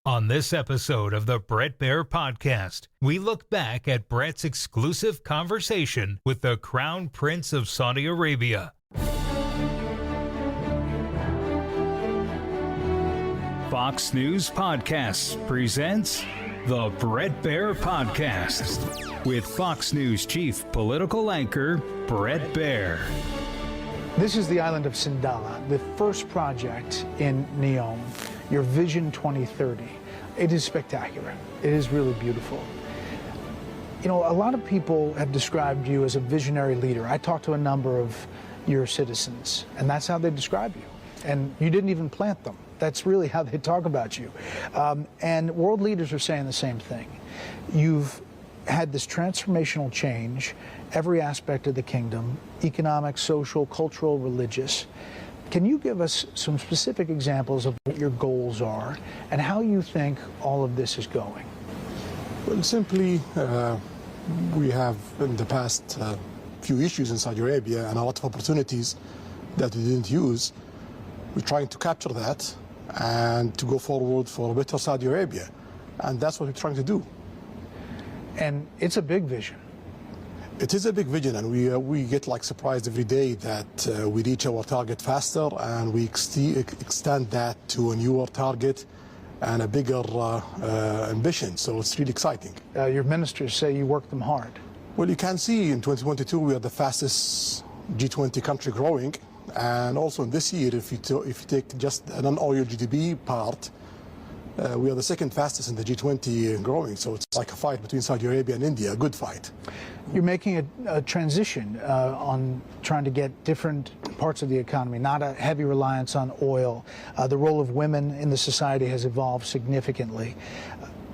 On this episode of the Bret Baier Podcast, we look back at Bret's exclusive conversation with the Crown Prince of Saudi Arabia. Fox News Podcasts presents the Bret Baier Podcast with Fox News chief political anchor Bret Baier. This is the island of Sindala, the first project in Neom, your Vision 2030. It is spectacular. It is really beautiful. You know, a lot of people have described you as a visionary leader. I talked to a number of your citizens, and that's how they describe you. And you didn't even plant them. That's really how they talk about you. And world leaders are saying the same thing. You've had this transformational change, every aspect of the kingdom, economic, social, cultural, religious. Can you give us some specific examples of what your goals are and how you think all of this is going? Well, simply, we have in the past few issues in Saudi Arabia and a lot of opportunities that we didn't use. We're trying to capture that and to go forward for a better Saudi Arabia. And that's what we're trying to do. And it's a big vision. It is a big vision, and we get like surprised every day that we reach our target faster, and we extend that to a newer target and a bigger ambition. So it's really exciting. Your ministers say you work them hard. Well, you can see in 2022 we are the fastest G20 country growing, and also in this year, if you take just the non-oil GDP part, we are the second fastest in the G20 growing, so it's like a fight between Saudi Arabia and India, a good fight. You're making a transition on trying to get different parts of the economy, not a heavy reliance on oil. The role of women in the society has evolved significantly.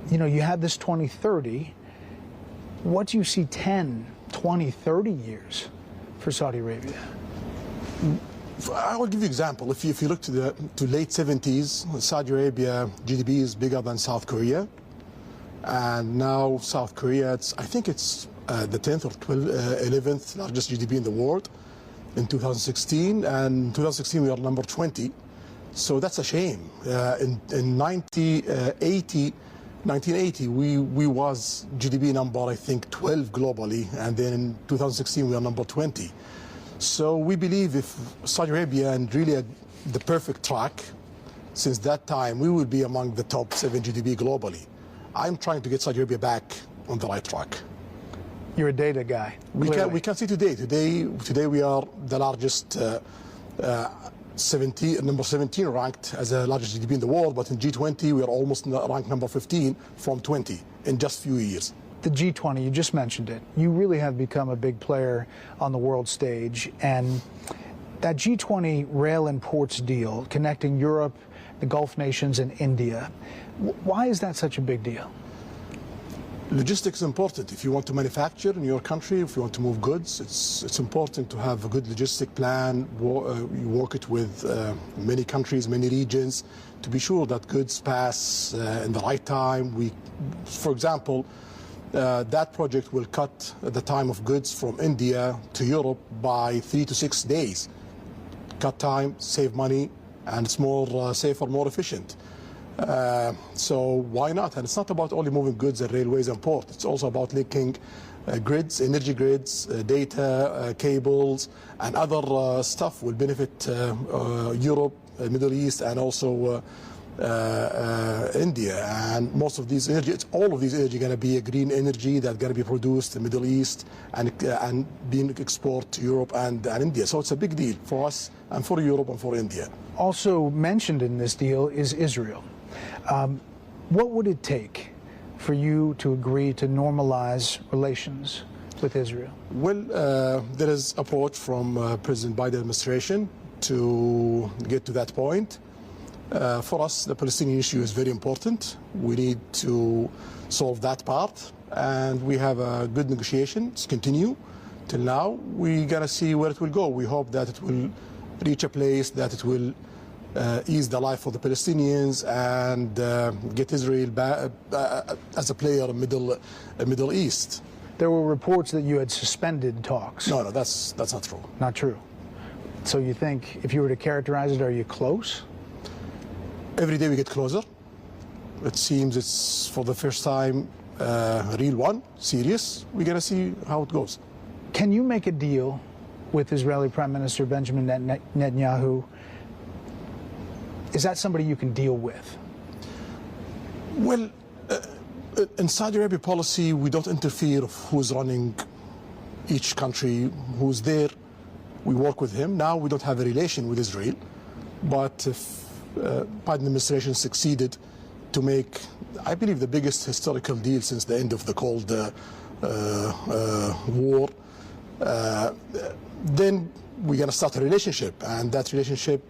You know, you had this 2030. What do you see 10, 20, 30 years for Saudi Arabia? I will give you an example. If you look to late 70s, Saudi Arabia GDP is bigger than South Korea, and now South Korea, I think it's the 10th or 11th largest GDP in the world in 2016, and in 2016 we are number 20. So that's a shame. In 1980, we was GDP number, I think, 12 globally, and then in 2016 we are number 20. So we believe if Saudi Arabia and really the perfect track, since that time we will be among the top 7 GDP globally. I'm trying to get Saudi Arabia back on the right track. You're a data guy. We can see today we are the largest, number 17 ranked as the largest GDP in the world, but in G20 we are almost ranked number 15 from 20 in just a few years. The G20, you just mentioned it. You really have become a big player on the world stage. And that G20 rail and ports deal connecting Europe, the Gulf nations, and India, why is that such a big deal? Logistics is important. If you want to manufacture in your country, if you want to move goods, it's important to have a good logistic plan. You work it with many countries, many regions, to be sure that goods pass in the right time. For example, that project will cut the time of goods from India to Europe by 3 to 6 days. Cut time, save money, and it's more safer, more efficient. So why not? And it's not about only moving goods and railways and ports. It's also about linking grids, energy grids, data, cables, and other stuff will benefit Europe, Middle East, and also India. And most of these energy, all of these energy going to be a green energy that's going to be produced in the Middle East and being exported to Europe and India. So it's a big deal for us and for Europe and for India. Also mentioned in this deal is Israel. What would it take for you to agree to normalize relations with Israel? Well, there is approach from President Biden administration to get to that point. For us, the Palestinian issue is very important. We need to solve that part, and we have a good negotiations continue till now. We gotta see where it will go. We hope that it will reach a place that it will ease the life for the Palestinians and get Israel back, as a player in Middle East. There were reports that you had suspended talks. No, that's not true. Not true. So you think, if you were to characterize it, are you close? Every day we get closer. It seems it's for the first time a real one, serious. We're going to see how it goes. Can you make a deal with Israeli Prime Minister Benjamin Netanyahu? Is that somebody you can deal with? Well, in Saudi Arabia policy, we don't interfere of who's running each country, who's there. We work with him. Now we don't have a relation with Israel, but if Biden administration succeeded to make, I believe, the biggest historical deal since the end of the Cold War, then we're going to start a relationship, and that relationship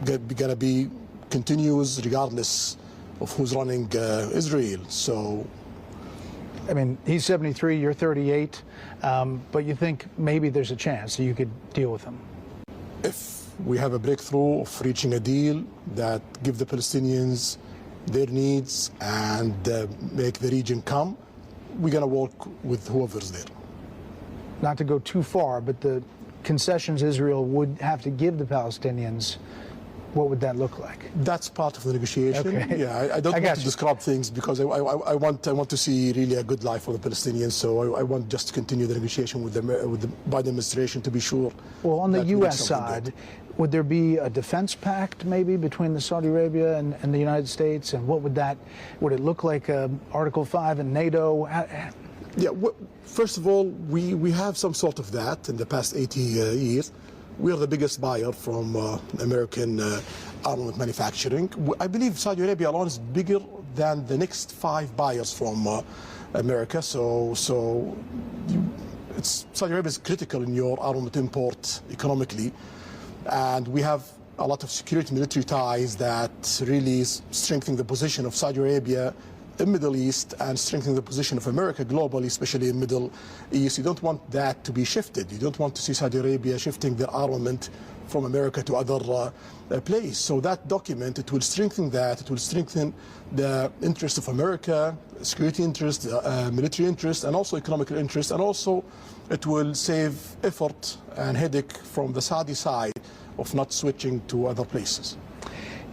going to be continuous regardless of who's running Israel. So, I mean, he's 73, you're 38, but you think maybe there's a chance that you could deal with him? If we have a breakthrough of reaching a deal that give the Palestinians their needs and make the region come, we're going to work with whoever's there. Not to go too far, but the concessions Israel would have to give the Palestinians, what would that look like? That's part of the negotiation. Okay. Yeah, I don't want to describe things because I want to see really a good life for the Palestinians. So I want just to continue the negotiation with the Biden administration to be sure. Well, on the U.S. side, would there be a defense pact maybe between the Saudi Arabia and the United States? And what would it look like? Article 5 in NATO? Yeah. First of all, we have some sort of that in the past 80 years. We are the biggest buyer from American armament manufacturing. I believe Saudi Arabia alone is bigger than the next 5 buyers from America. So Saudi Arabia is critical in your armament import economically. And we have a lot of security military ties that really strengthen the position of Saudi Arabia in Middle East and strengthening the position of America globally, especially in Middle East. You don't want that to be shifted. You don't want to see Saudi Arabia shifting their armament from America to other place. So that document, it will strengthen that. It will strengthen the interest of America, security interest, military interest, and also economic interest. And also it will save effort and headache from the Saudi side of not switching to other places.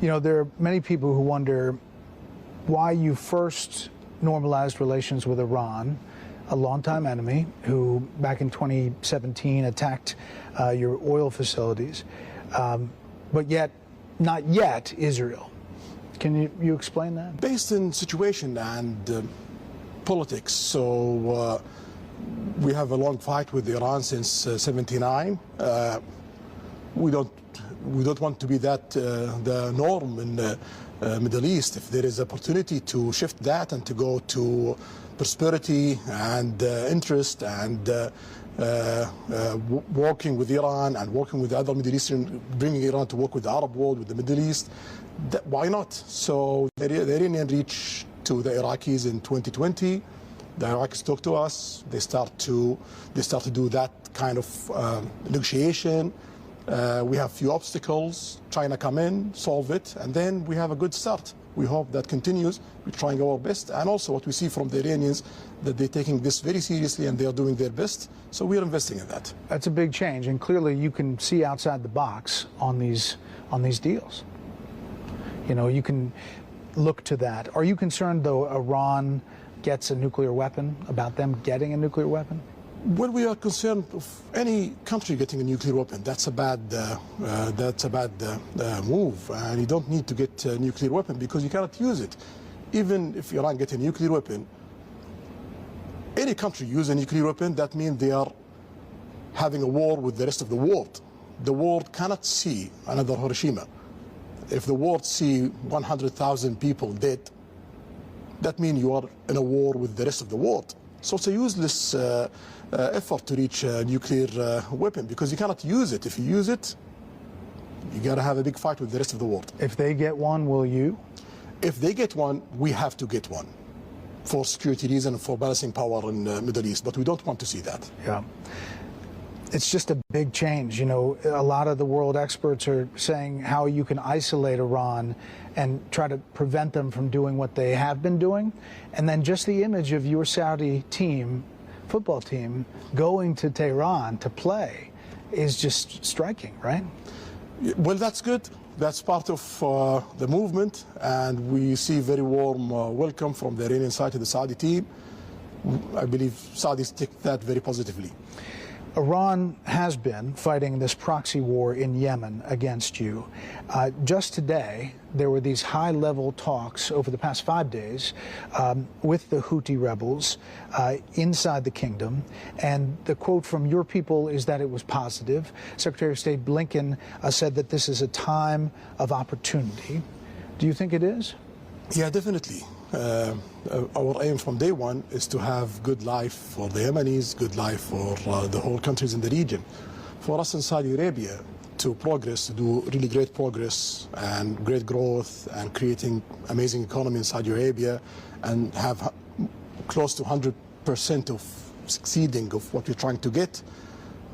You know, there are many people who wonder why you first normalized relations with Iran, a longtime enemy who back in 2017 attacked your oil facilities, but yet not yet Israel. Can you explain that? Based on situation and politics, so we have a long fight with Iran since '79. We don't want to be that the norm in the Middle East. If there is opportunity to shift that and to go to prosperity and interest and working with Iran and working with the other Middle Eastern, bringing Iran to work with the Arab world, with the Middle East, why not? So the Iranian reached to the Iraqis in 2020. The Iraqis talk to us. They start to do that kind of negotiation. We have few obstacles. China come in, solve it, and then we have a good start. We hope that continues. We're trying our best, and also what we see from the Iranians, that they're taking this very seriously and they are doing their best. So we are investing in that. That's a big change, and clearly you can see outside the box on these deals. You know, you can look to that. Are you concerned, though, Iran gets a nuclear weapon, about them getting a nuclear weapon? Well, we are concerned of any country getting a nuclear weapon. That's a bad move, and you don't need to get a nuclear weapon because you cannot use it. Even if Iran gets a nuclear weapon, any country use a nuclear weapon, that means they are having a war with the rest of the world. The world cannot see another Hiroshima. If the world see 100,000 people dead, that means you are in a war with the rest of the world. So it's a useless effort to reach a nuclear weapon because you cannot use it. If you use it, you got to have a big fight with the rest of the world. If they get one, will you? If they get one, we have to get one for security reasons, for balancing power in the Middle East. But we don't want to see that. Yeah. It's just a big change. You know, a lot of the world experts are saying how you can isolate Iran and try to prevent them from doing what they have been doing. And then just the image of your Saudi team, football team, going to Tehran to play is just striking, right? Well, that's good. that's part of the movement, and we see very warm welcome from the Iranian side to the Saudi team. I believe Saudis take that very positively. Iran has been fighting this proxy war in Yemen against you. Just today, there were these high-level talks over the past 5 days with the Houthi rebels inside the kingdom, and the quote from your people is that it was positive. Secretary of State Blinken said that this is a time of opportunity. Do you think it is? Yeah, definitely. Our aim from day one is to have good life for the Yemenis, good life for the whole countries in the region. For us in Saudi Arabia to progress, to do really great progress and great growth and creating amazing economy in Saudi Arabia and have close to 100% of succeeding of what we're trying to get,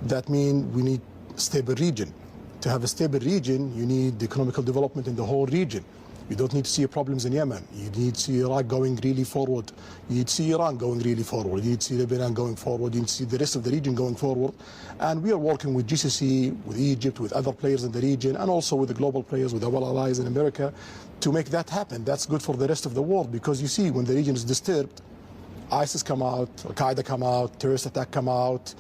that means we need a stable region. To have a stable region, you need economical development in the whole region. You don't need to see problems in Yemen. You need to see Iraq going really forward. You need to see Iran going really forward. You need to see Lebanon going forward. You need to see the rest of the region going forward. And we are working with GCC, with Egypt, with other players in the region, and also with the global players, with our allies in America, to make that happen. That's good for the rest of the world, because you see, when the region is disturbed, ISIS come out, Al-Qaeda come out, terrorist attack come out,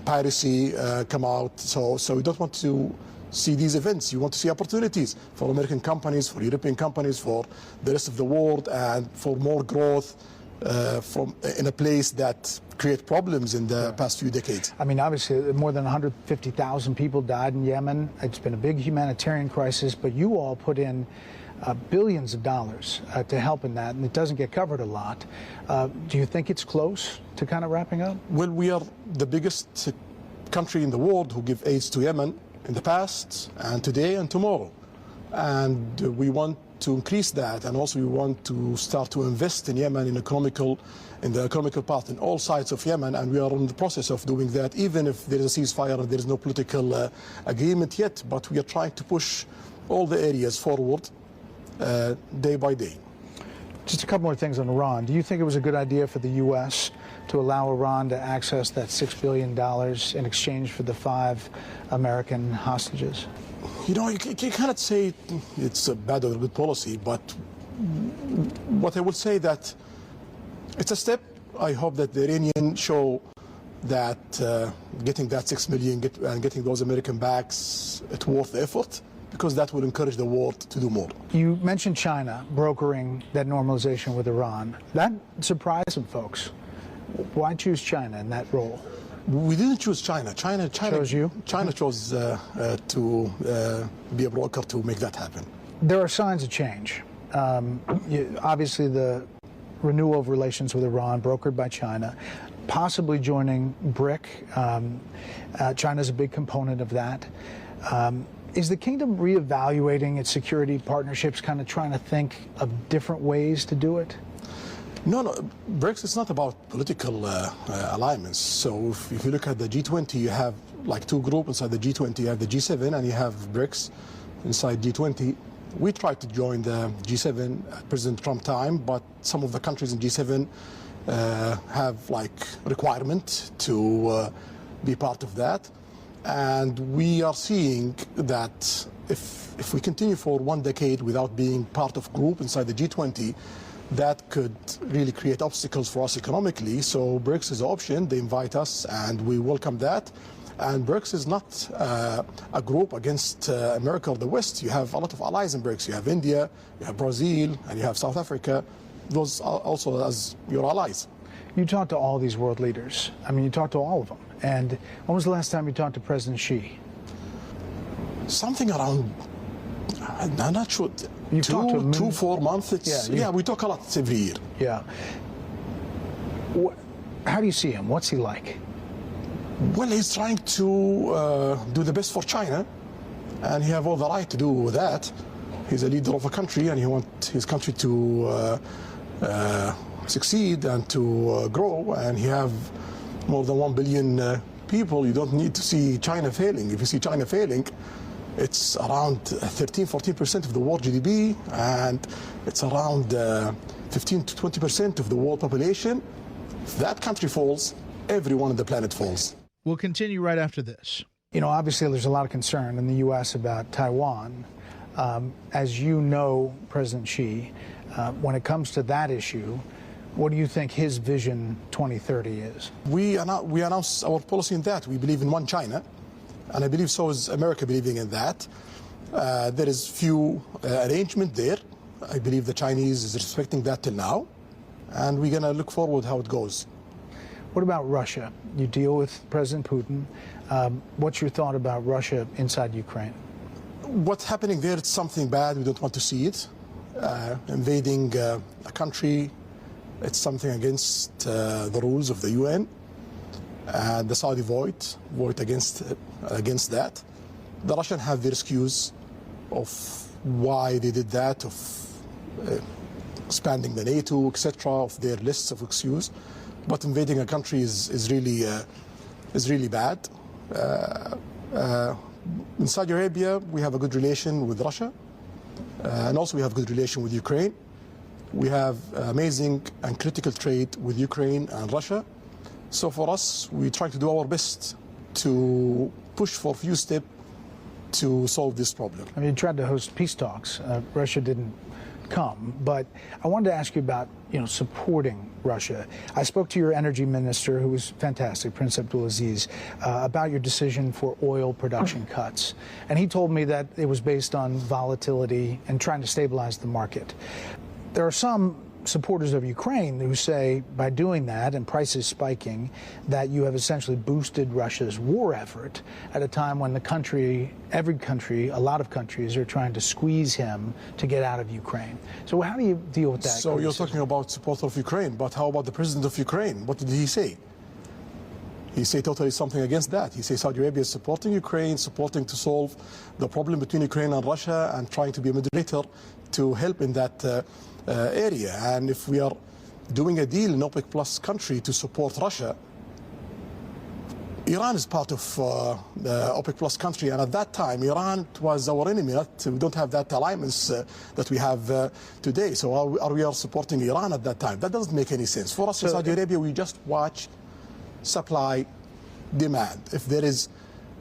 piracy come out. So we don't want to see these events. You want to see opportunities for American companies, for European companies, for the rest of the world, and for more growth in a place that create problems in the past few decades. I mean, obviously, more than 150,000 people died in Yemen. It's been a big humanitarian crisis, but you all put in billions of dollars to help in that, and it doesn't get covered a lot. Do you think it's close to kind of wrapping up? Well, we are the biggest country in the world who give aid to Yemen in the past and today and tomorrow, and we want to increase that, and also we want to start to invest in Yemen in the economical part in all sides of Yemen, and we are in the process of doing that, even if there is a ceasefire and there is no political agreement yet. But we are trying to push all the areas forward day by day. Just a couple more things on Iran. Do you think it was a good idea for the U.S. to allow Iran to access that $6 billion in exchange for the 5 American hostages? You know, you cannot say it's a bad or good policy, but what I would say that it's a step. I hope that the Iranians show that getting that $6 million and getting those American backs, it's worth the effort, because that will encourage the world to do more. You mentioned China brokering that normalization with Iran. That surprised some folks. Why choose China in that role? We didn't choose China. China chose you? China chose to be a broker to make that happen. There are signs of change. Obviously, the renewal of relations with Iran, brokered by China, possibly joining BRIC. China's a big component of that. Is the kingdom reevaluating its security partnerships, kind of trying to think of different ways to do it? No, BRICS is not about political alignments. So if you look at the G20, you have like 2 groups inside the G20. You have the G7 and you have BRICS inside G20. We tried to join the G7 at President Trump time, but some of the countries in G7 have like requirement to be part of that. And we are seeing that if we continue for 1 decade without being part of group inside the G20, that could really create obstacles for us economically. So BRICS is an option. They invite us, and we welcome that. And BRICS is not a group against America or the West. You have a lot of allies in BRICS. You have India, you have Brazil, and you have South Africa. Those are also as your allies. You talk to all these world leaders. I mean, you talk to all of them. And when was the last time you talked to President Xi? Something around, I'm not sure, You've talked to him 4 months. Yeah, we talk a lot every year. Yeah. How do you see him? What's he like? Well, he's trying to do the best for China, and he has all the right to do that. He's a leader of a country, and he wants his country to succeed and to grow, and he have more than 1 billion people. You don't need to see China failing. If you see China failing, it's around 13-14% of the world GDP, and it's around 15 to 20% of the world population. If that country falls, everyone on the planet falls. We'll continue right after this. You know, obviously there's a lot of concern in the U.S. about Taiwan. As you know, President Xi, when it comes to that issue, what do you think his Vision 2030 is? We announced our policy in that. We believe in one China, and I believe so is America believing in that. There is few arrangement there. I believe the Chinese is respecting that till now, and we're going to look forward how it goes. What about Russia? You deal with President Putin. What's your thought about Russia inside Ukraine? What's happening there, it's something bad. We don't want to see it. Invading a country, it's something against the rules of the UN. And the Saudi vote against that. The Russians have their excuse of why they did that, of expanding the NATO, etc., of their lists of excuses. But invading a country is really bad. In Saudi Arabia, we have a good relation with Russia, and also we have a good relation with Ukraine. We have amazing and critical trade with Ukraine and Russia. So for us, we try to do our best to push for a few steps to solve this problem. I mean, you tried to host peace talks. Russia didn't come, but I wanted to ask you about, supporting Russia. I spoke to your energy minister, who was fantastic, Prince Abdulaziz, about your decision for oil production cuts. And he told me that it was based on volatility and trying to stabilize the market. There are some supporters of Ukraine who say by doing that and prices spiking that you have essentially boosted Russia's war effort at a time when the country, every country, a lot of countries are trying to squeeze him to get out of Ukraine. So how do you deal with that? So criticism? You're talking about support of Ukraine, but how about the president of Ukraine? What did he say? He said totally something against that. He says Saudi Arabia is supporting Ukraine, supporting to solve the problem between Ukraine and Russia and trying to be a mediator to help in that area. And if we are doing a deal in OPEC Plus country to support Russia, Iran is part of the OPEC Plus country, and at that time Iran was our enemy. We don't have that alliance that we have today. So are we supporting Iran at that time? That doesn't make any sense. For us in Saudi Arabia, we just watch supply, demand. If there is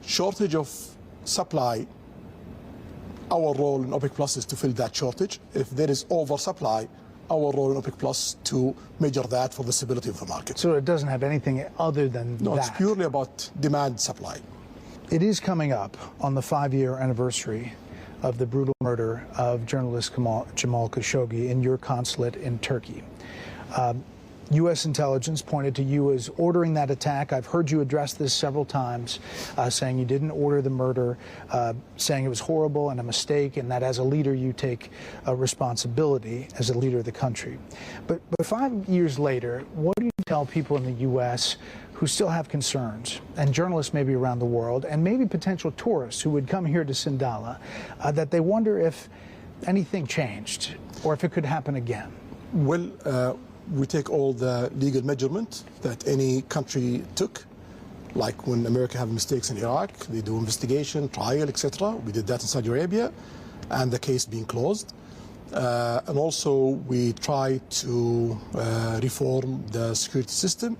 shortage of supply, our role in OPEC Plus is to fill that shortage. If there is oversupply, our role in OPEC Plus to measure that for the stability of the market. So it doesn't have anything other than that? No, it's purely about demand supply. It is coming up on the 5-year anniversary of the brutal murder of journalist Jamal Khashoggi in your consulate in Turkey. U.S. intelligence pointed to you as ordering that attack. I've heard you address this several times, saying you didn't order the murder, saying it was horrible and a mistake, and that as a leader you take responsibility as a leader of the country. But 5 years later, what do you tell people in the U.S. who still have concerns, and journalists maybe around the world, and maybe potential tourists who would come here to Sindala, that they wonder if anything changed or if it could happen again? Well, we take all the legal measurement that any country took, like when America have mistakes in Iraq, they do investigation, trial, etc. We did that in Saudi Arabia, and the case being closed. And also we try to reform the security system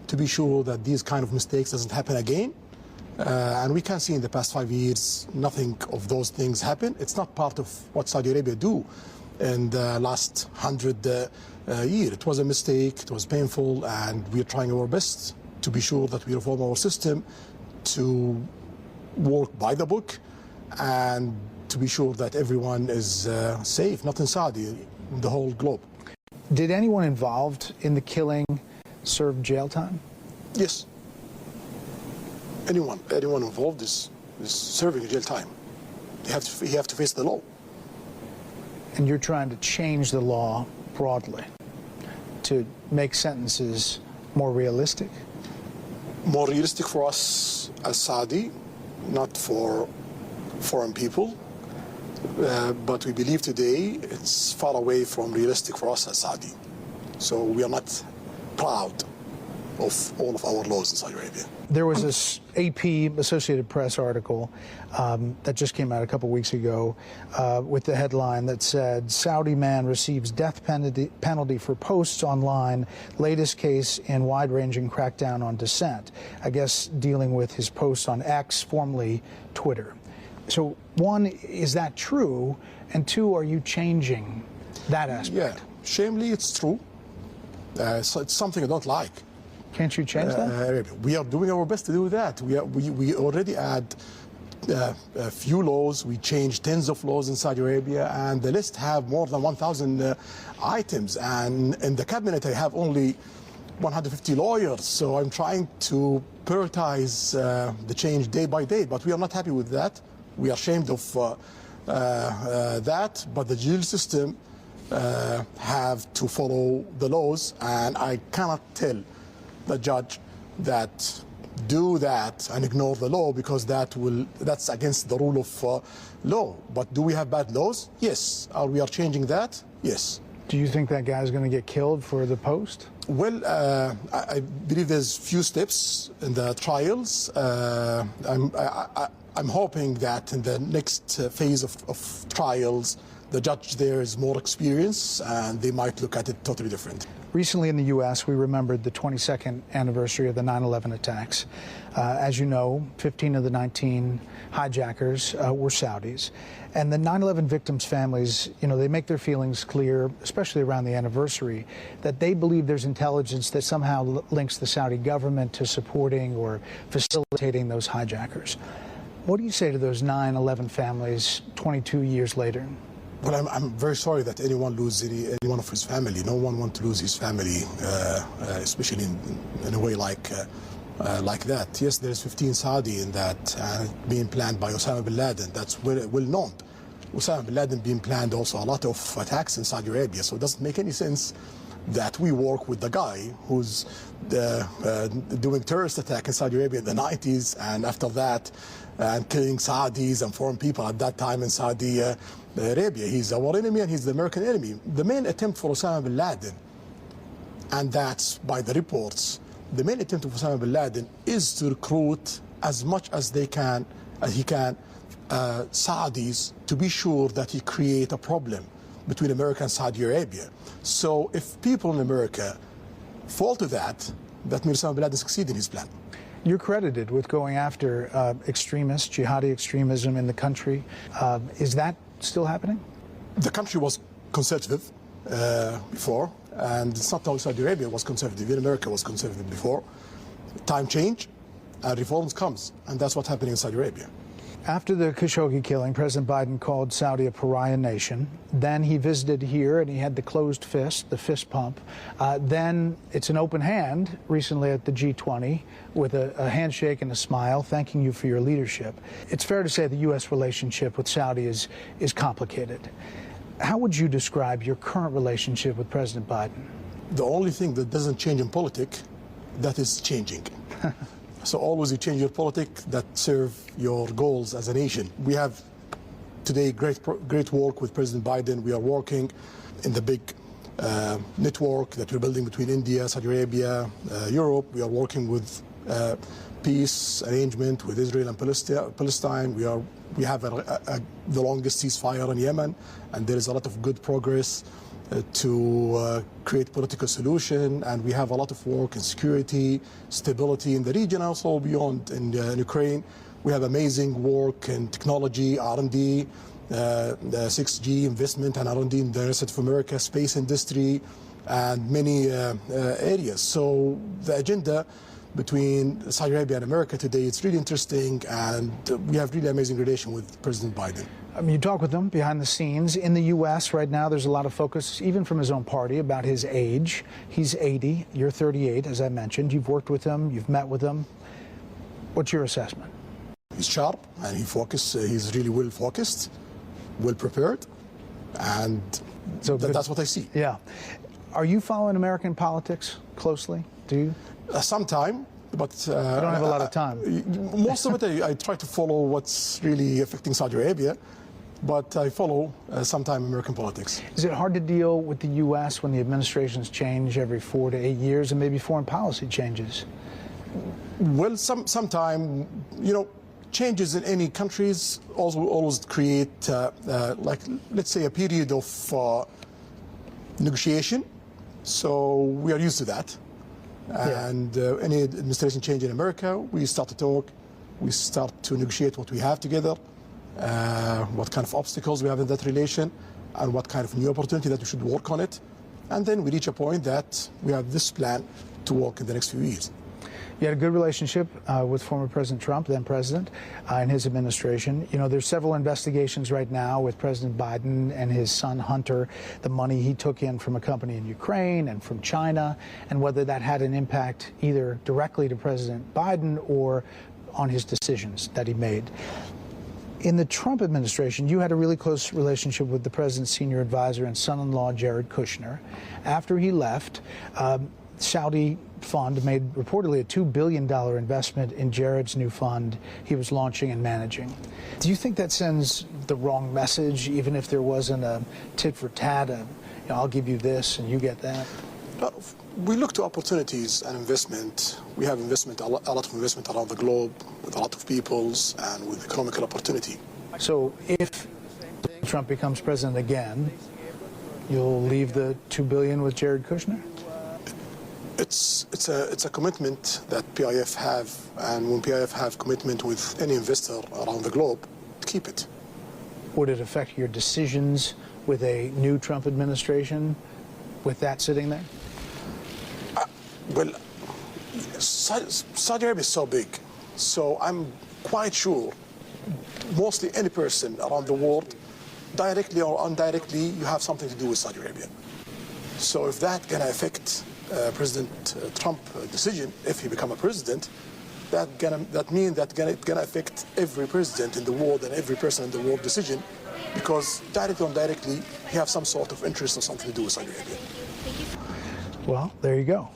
to be sure that these kind of mistakes doesn't happen again. And we can see in the past 5 years, nothing of those things happen. It's not part of what Saudi Arabia do in the last 100 years. It was a mistake, it was painful, and we are trying our best to be sure that we reform our system to work by the book and to be sure that everyone is safe, not in Saudi, in the whole globe. Did anyone involved in the killing serve jail time? Yes. Anyone involved is serving jail time. You have to face the law. And you're trying to change the law broadly to make sentences more realistic? More realistic for us as Saudi, not for foreign people. But we believe today it's far away from realistic for us as Saudi. So we are not proud of all of our laws in Saudi Arabia. There was this AP, Associated Press article that just came out a couple weeks ago with the headline that said, Saudi man receives death penalty for posts online, latest case in wide-ranging crackdown on dissent. I guess dealing with his posts on X, formerly Twitter. So one, is that true? And two, are you changing that aspect? Yeah, shamefully it's true. It's something I don't like. Can't you change that? We are doing our best to do that. We already add a few laws. We changed tens of laws in Saudi Arabia, and the list have more than 1,000 items. And in the cabinet, I have only 150 lawyers. So I'm trying to prioritize the change day by day. But we are not happy with that. We are ashamed of that. But the judicial system have to follow the laws, and I cannot tell the judge that do that and ignore the law, because that's against the rule of law. But do we have bad laws? Yes. Are we changing that? Yes. Do you think that guy's going to get killed for the post? Well, I believe there's few steps in the trials. I'm hoping that in the next phase of trials, the judge there is more experienced and they might look at it totally different. Recently in the U.S., we remembered the 22nd anniversary of the 9/11 attacks. As you know, 15 of the 19 hijackers were Saudis. And the 9/11 victims' families, they make their feelings clear, especially around the anniversary, that they believe there's intelligence that somehow links the Saudi government to supporting or facilitating those hijackers. What do you say to those 9/11 families 22 years later? Well, I'm very sorry that anyone lose any one of his family. No one wants to lose his family, especially in a way like that. Yes, there's 15 Saudi in that being planned by Osama bin Laden. That's well known. Osama bin Laden being planned also a lot of attacks in Saudi Arabia. So it doesn't make any sense that we work with the guy who's doing terrorist attack in Saudi Arabia in the 90s, and after that, and killing Saudis and foreign people at that time in Saudi Arabia. He's our enemy and he's the American enemy. The main attempt for Osama bin Laden, and that's by the reports, the main attempt of Osama bin Laden is to recruit as much as he can, Saudis, to be sure that he create a problem between America and Saudi Arabia. So if people in America fall to that, that means Osama bin Laden succeed in his plan. You're credited with going after extremists, jihadi extremism in the country. Is that still happening? The country was conservative before, and it's not only Saudi Arabia was conservative, even America was conservative before. Time change, and reforms comes, and that's what's happening in Saudi Arabia. After the Khashoggi killing, President Biden called Saudi a pariah nation. Then he visited here and he had the closed fist, the fist pump. Then it's an open hand recently at the G20 with a handshake and a smile, thanking you for your leadership. It's fair to say the U.S. relationship with Saudi is complicated. How would you describe your current relationship with President Biden? The only thing that doesn't change in politics, that is changing. So always you change your politics that serve your goals as a nation. We have today great work with President Biden. We are working in the big network that we're building between India, Saudi Arabia, Europe. We are working with peace arrangement with Israel and Palestine. We have the longest ceasefire in Yemen, and there is a lot of good progress to create political solution, and we have a lot of work in security, stability in the region, also beyond in Ukraine. We have amazing work in technology, R&D, 6G investment and R&D in the rest of America, space industry, and many areas. So the agenda between Saudi Arabia and America today, it's really interesting, and we have really amazing relation with President Biden. You talk with him behind the scenes. In the U.S. right now, there's a lot of focus, even from his own party, about his age. He's 80, you're 38, as I mentioned. You've worked with him, you've met with him. What's your assessment? He's sharp, and he's really well focused, well prepared, and so that's what I see. Yeah. Are you following American politics closely? Do you? Sometime, but you don't have a lot of time. Most of it, I try to follow what's really affecting Saudi Arabia, but I follow sometime American politics. Is it hard to deal with the U.S. when the administrations change every 4 to 8 years and maybe foreign policy changes? Well, sometime, changes in any countries always create, like, let's say, a period of negotiation. So we are used to that. And any administration change in America, we start to talk, we start to negotiate what we have together, what kind of obstacles we have in that relation, and what kind of new opportunity that we should work on it. And then we reach a point that we have this plan to work in the next few years. You had a good relationship with former President Trump, then president, and his administration. You know, there's several investigations right now with President Biden and his son Hunter, the money he took in from a company in Ukraine and from China, and whether that had an impact either directly to President Biden or on his decisions that he made. In the Trump administration, you had a really close relationship with the president's senior advisor and son-in-law, Jared Kushner. After he left, Saudi fund made reportedly a $2 billion investment in Jared's new fund he was launching and managing. Do you think that sends the wrong message, even if there wasn't a tit for tat, I'll give you this and you get that? We look to opportunities and investment. We have investment, a lot of investment around the globe with a lot of peoples and with economical opportunity. So if Trump becomes president again, you'll leave the $2 billion with Jared Kushner? It's a commitment that PIF have, and when PIF have commitment with any investor around the globe, keep it. Would it affect your decisions with a new Trump administration with that sitting there? Well, Saudi Arabia is so big, so I'm quite sure mostly any person around the world, directly or indirectly, you have something to do with Saudi Arabia. So if that can affect President Trump decision, if he become a president, that means that it's gonna affect every president in the world and every person in the world decision, because directly or indirectly, he have some sort of interest or something to do with Saudi Arabia. Well, there you go.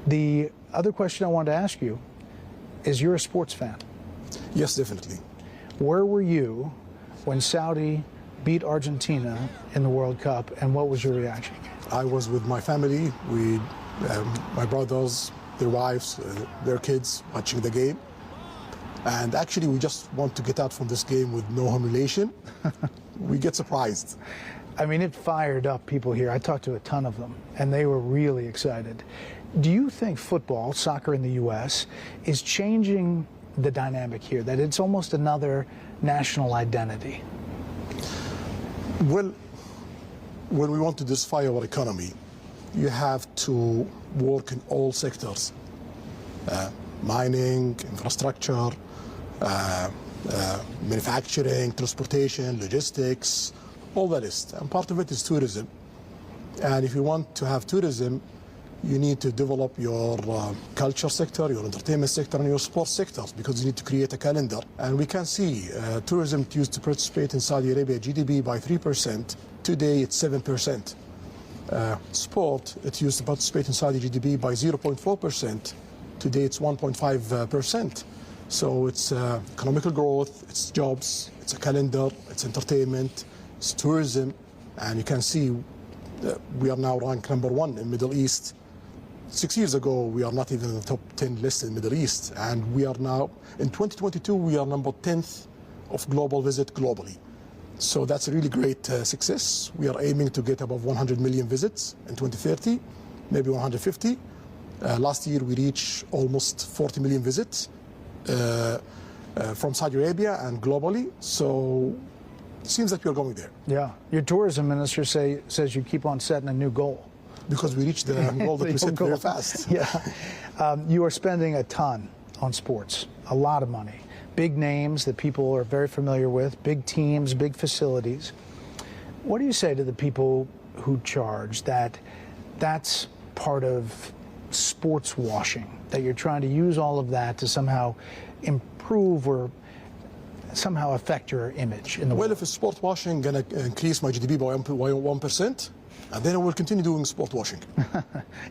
The other question I wanted to ask you is, you're a sports fan. Yes, definitely. Where were you when Saudi beat Argentina in the World Cup, and what was your reaction? I was with my family, my brothers, their wives, their kids, watching the game. And actually, we just want to get out from this game with no humiliation. We get surprised. I mean, it fired up people here. I talked to a ton of them, and they were really excited. Do you think football, soccer in the U.S., is changing the dynamic here, that it's almost another national identity? Well, when we want to diversify our economy, you have to work in all sectors. Mining, infrastructure, manufacturing, transportation, logistics, all the list. And part of it is tourism. And if you want to have tourism, you need to develop your culture sector, your entertainment sector, and your sports sectors, because you need to create a calendar. And we can see tourism used to participate in Saudi Arabia GDP by 3%. Today it's 7%. Sport, it used to participate in Saudi GDP by 0.4%. Today it's 1.5%. So it's economical growth, it's jobs, it's a calendar, it's entertainment, it's tourism. And you can see we are now ranked #1 in Middle East. 6 years ago, we are not even in the top 10 list in Middle East. And we are now, in 2022, we are number 10th of global visit globally. So that's a really great success. We are aiming to get above 100 million visits in 2030, maybe 150. Last year, we reached almost 40 million visits from Saudi Arabia and globally. So it seems that we are going there. Yeah. Your tourism minister says you keep on setting a new goal. Because we reached the goal that we set very fast. Yeah. You are spending a ton on sports, a lot of money. Big names that people are very familiar with, big teams, big facilities. What do you say to the people who charge that that's part of sports washing, that you're trying to use all of that to somehow improve or somehow affect your image in the world? Well, if it's sport washing going to increase my GDP by 1%, and then I will continue doing sport washing.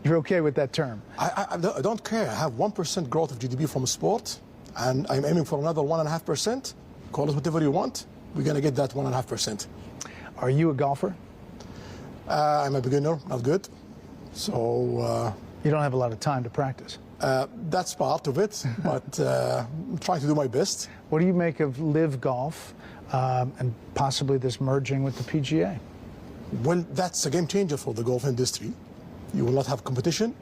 You're okay with that term? I don't care. I have 1% growth of GDP from sport, and I'm aiming for another 1.5%. Call it whatever you want. We're going to get that 1.5%. Are you a golfer? I'm a beginner, not good. So you don't have a lot of time to practice. That's part of it, but I'm trying to do my best. What do you make of live golf and possibly this merging with the PGA? Well, that's a game changer for the golf industry. You will not have competition,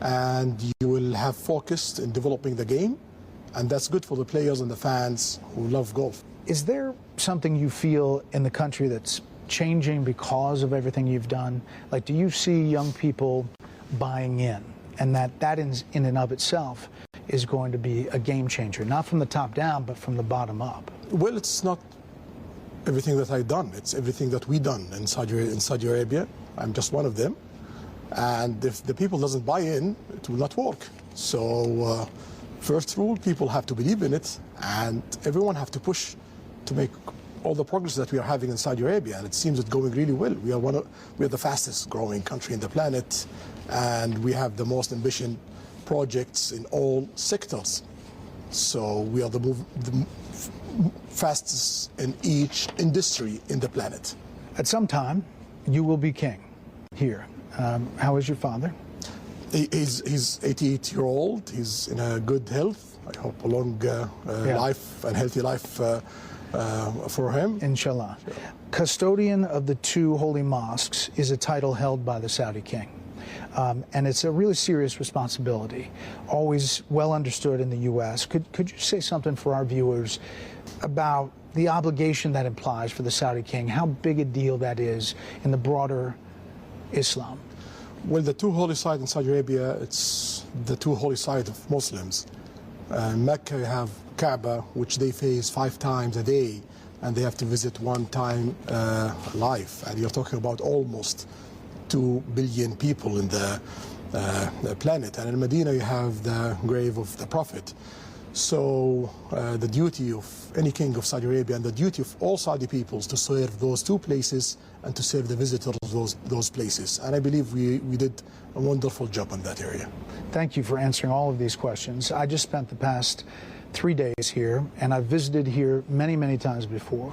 and you will have focus in developing the game And that's good for the players and the fans who love golf. Is there something you feel in the country that's changing because of everything you've done? Like, do you see young people buying in, and that in and of itself is going to be a game changer, not from the top down, but from the bottom up? Well, it's not everything that I've done. It's everything that we done in Saudi Arabia. I'm just one of them. And if the people doesn't buy in, it will not work. So first rule, people have to believe in it, and everyone have to push to make all the progress that we are having in Saudi Arabia, and it seems it's going really well. We are the fastest growing country in the planet, and we have the most ambitious projects in all sectors. So we are the fastest in each industry in the planet. At some time, you will be king here. How is your father? He's 88-year-old. He's in a good health. I hope a long life and healthy life for him. Inshallah. Sure. Custodian of the two holy mosques is a title held by the Saudi king. And it's a really serious responsibility, always well understood in the U.S. Could you say something for our viewers about the obligation that implies for the Saudi king, how big a deal that is in the broader Islam? Well, the two holy sites in Saudi Arabia, it's the two holy sites of Muslims. Mecca, you have Kaaba, which they face 5 times a day, and they have to visit 1 time life. And you're talking about almost 2 billion people in the planet. And in Medina, you have the grave of the Prophet. So the duty of any king of Saudi Arabia and the duty of all Saudi peoples to serve those 2 places and to serve the visitors of those places. And I believe we did a wonderful job in that area. Thank you for answering all of these questions. I just spent the past 3 days here, and I've visited here many, many times before.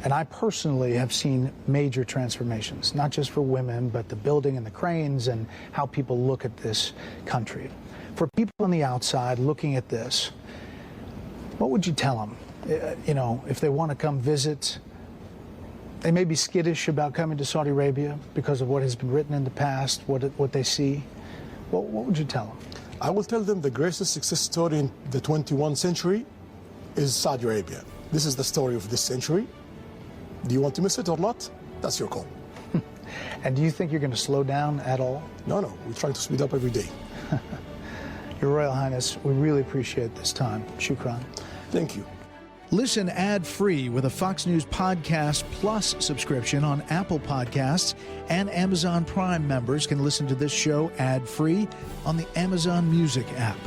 And I personally have seen major transformations, not just for women, but the building and the cranes and how people look at this country. For people on the outside looking at this, what would you tell them? You know, if they want to come visit, they may be skittish about coming to Saudi Arabia because of what has been written in the past, what they see. What would you tell them? I will tell them the greatest success story in the 21st century is Saudi Arabia. This is the story of this century. Do you want to miss it or not? That's your call. And do you think you're going to slow down at all? No, we're trying to speed up every day. Your Royal Highness, we really appreciate this time. Shukran. Thank you. Listen ad-free with a Fox News Podcast Plus subscription on Apple Podcasts, and Amazon Prime members can listen to this show ad-free on the Amazon Music app.